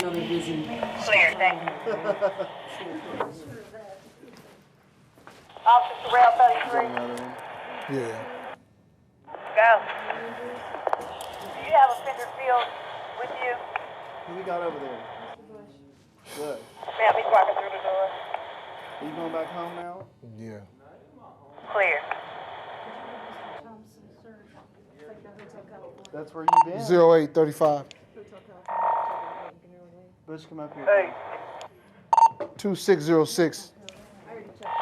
know they're busy. Clear, thank you. Officer Terrell, 33. Yeah. Go. Do you have a fender field with you? Who we got over there? Good. Ma'am, he's walking through the door. Are you going back home now? Yeah. Clear. That's where you been. 0835 Bush, come up here. Hey. 2606. I already checked this box,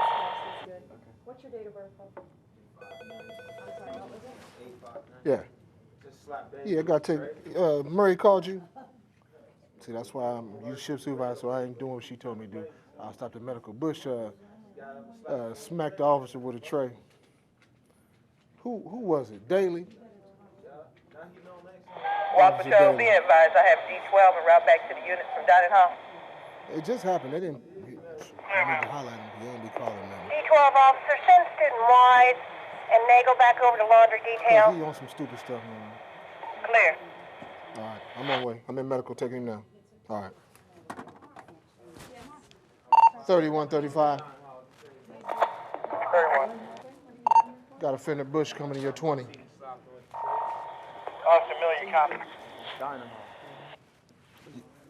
it's good. What's your date of birth, Paul? I'm sorry, what was it? Yeah. Yeah, I got to take, Murray called you? See, that's why I'm shift supervisor, so I ain't doing what she told me to do. I stopped at medical. Bush smacked the officer with a tray. Who was it? Daly? Walk Patrol, be advised, I have D12 and route back to the units from Dining Hall. It just happened. They didn't. I need to highlight him. He don't be calling them. D12 officer, send student Wise and Nagel back over to laundry detail. He on some stupid stuff, man. Clear. All right, I'm on my way. I'm in medical taking him now. All right. 3135. 31. Got a fender Bush coming to your 20. Officer Miller, your copy. Dynamo.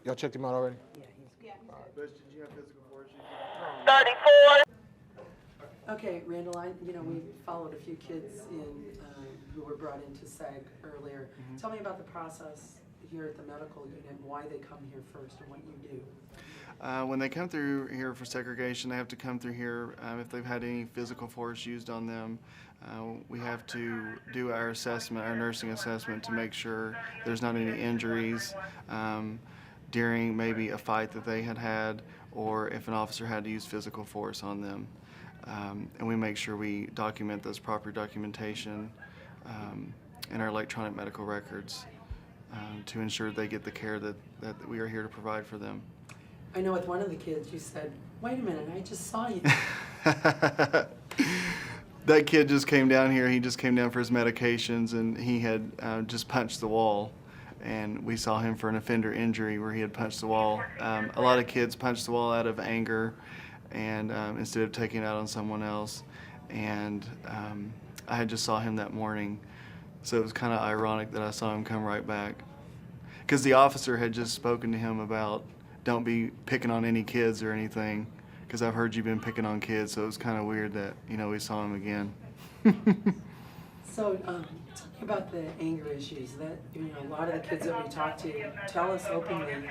Y'all checked him out already? Bush, did you have physical force? 34. Okay, Randall, we followed a few kids who were brought into SEG earlier. Tell me about the process here at the medical unit and why they come here first and what you do. When they come through here for segregation, they have to come through here if they've had any physical force used on them. We have to do our assessment, our nursing assessment, to make sure there's not any injuries during maybe a fight that they had or if an officer had to use physical force on them. And we make sure we document this proper documentation in our electronic medical records to ensure they get the care that we are here to provide for them. I know with one of the kids you said, wait a minute, I just saw you. That kid just came down here. He just came down for his medications, and he had just punched the wall. And we saw him for an offender injury where he had punched the wall. A lot of kids punch the wall out of anger and instead of taking it out on someone else. And I had just saw him that morning. So it was kind of ironic that I saw him come right back. Because the officer had just spoken to him about don't be picking on any kids or anything, because I've heard you've been picking on kids, so it was kind of weird that, we saw him again. So tell me about the anger issues. That a lot of the kids that we talk to tell us openly,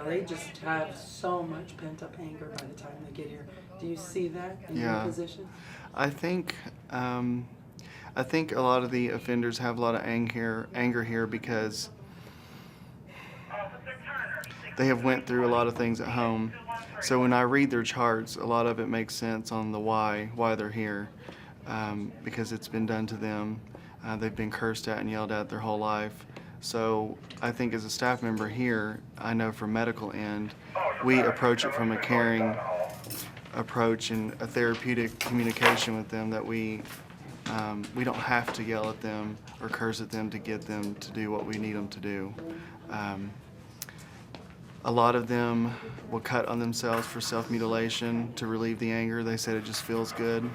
they just have so much pent-up anger by the time they get here. Do you see that in your position? I think a lot of the offenders have a lot of anger here because they have went through a lot of things at home. So when I read their charts, a lot of it makes sense on the why they're here, because it's been done to them. They've been cursed at and yelled at their whole life. So I think as a staff member here, I know from medical end, we approach it from a caring approach and a therapeutic communication with them, that we don't have to yell at them or curse at them to get them to do what we need them to do. A lot of them will cut on themselves for self-mutilation to relieve the anger. They said it just feels good.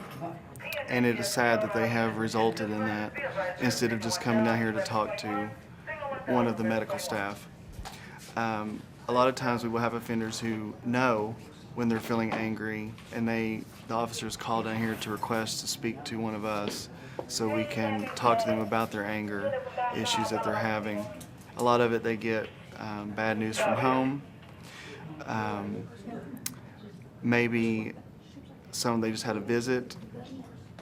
And it is sad that they have resulted in that instead of just coming down here to talk to one of the medical staff. A lot of times we will have offenders who know when they're feeling angry, and the officers call down here to request to speak to one of us so we can talk to them about their anger issues that they're having. A lot of it they get bad news from home. Maybe they just had a visit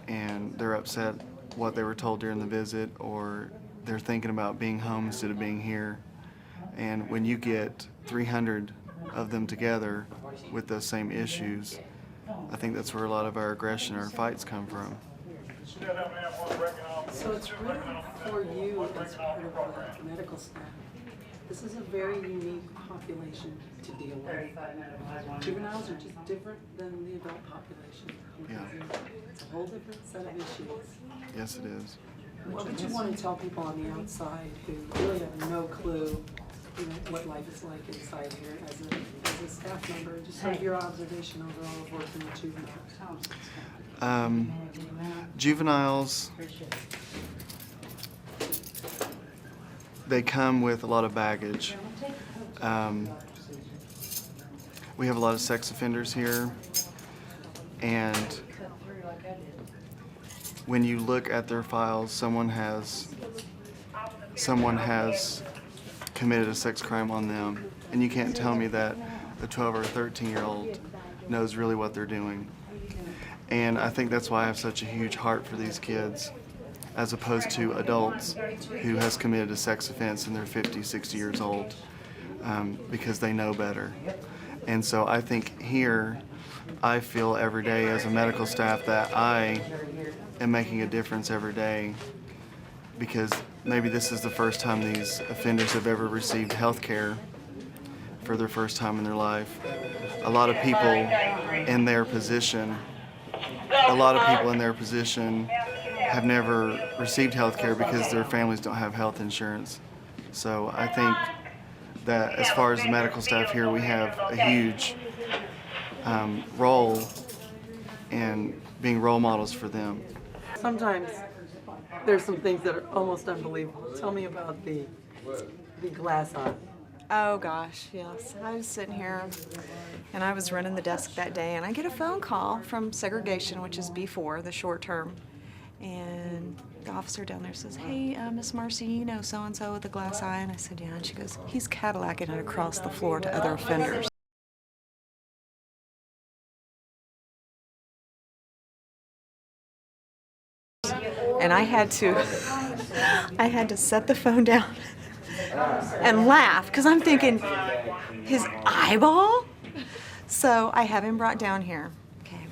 and they're upset what they were told during the visit, or they're thinking about being home instead of being here. And when you get 300 of them together with those same issues, I think that's where a lot of our aggression, our fights come from. So it's really for you as part of the medical staff. This is a very unique population to deal with. Juveniles are just different than the adult population. Yeah. It's a whole different set of issues. Yes, it is. What would you want to tell people on the outside who really have no clue you know, what life is like inside here as a staff member, just sort of your observation overall of working with juveniles. Juveniles, they come with a lot of baggage. We have a lot of sex offenders here, and when you look at their files, someone has committed a sex crime on them, and you can't tell me that a 12 or 13-year-old knows really what they're doing. And I think that's why I have such a huge heart for these kids, as opposed to adults who has committed a sex offense and they're 50, 60 years old, because they know better. And so I think here, I feel every day as a medical staff that I am making a difference every day, because maybe this is the first time these offenders have ever received health care for their first time in their life. A lot of people in their position have never received health care because their families don't have health insurance. So I think that as far as the medical staff here, we have a huge role in being role models for them. Sometimes there's some things that are almost unbelievable. Tell me about the glass eye. Oh gosh, yes. I was sitting here and I was running the desk that day and I get a phone call from Segregation, which is B4, the short term. And the officer down there says, hey, Miss Marcy, you know so-and-so with the glass eye? And I said, yeah. And she goes, he's cadillacing it across the floor to other offenders. And I had to set the phone down and laugh, because I'm thinking, his eyeball? So I have him brought down here, okay,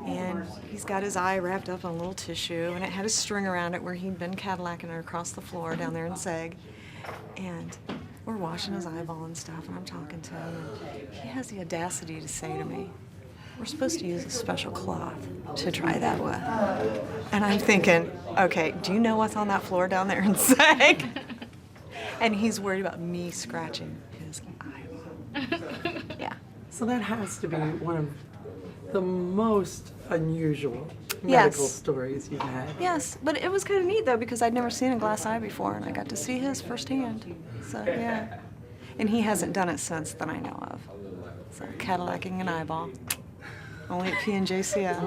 and he's got his eye wrapped up in a little tissue, and it had a string around it where he'd been cadillacing it across the floor down there in Seg, and we're washing his eyeball and stuff, and I'm talking to him, and he has the audacity to say to me, we're supposed to use a special cloth to dry that with. And I'm thinking, okay, do you know what's on that floor down there in Seg? And he's worried about me scratching his eyeball. Yeah. So that has to be one of the most unusual medical stories you've had. Yes, but it was kind of neat though, because I'd never seen a glass eye before, and I got to see his firsthand. So yeah, and he hasn't done it since that I know of. So cadillacing an eyeball, only at P&JCL.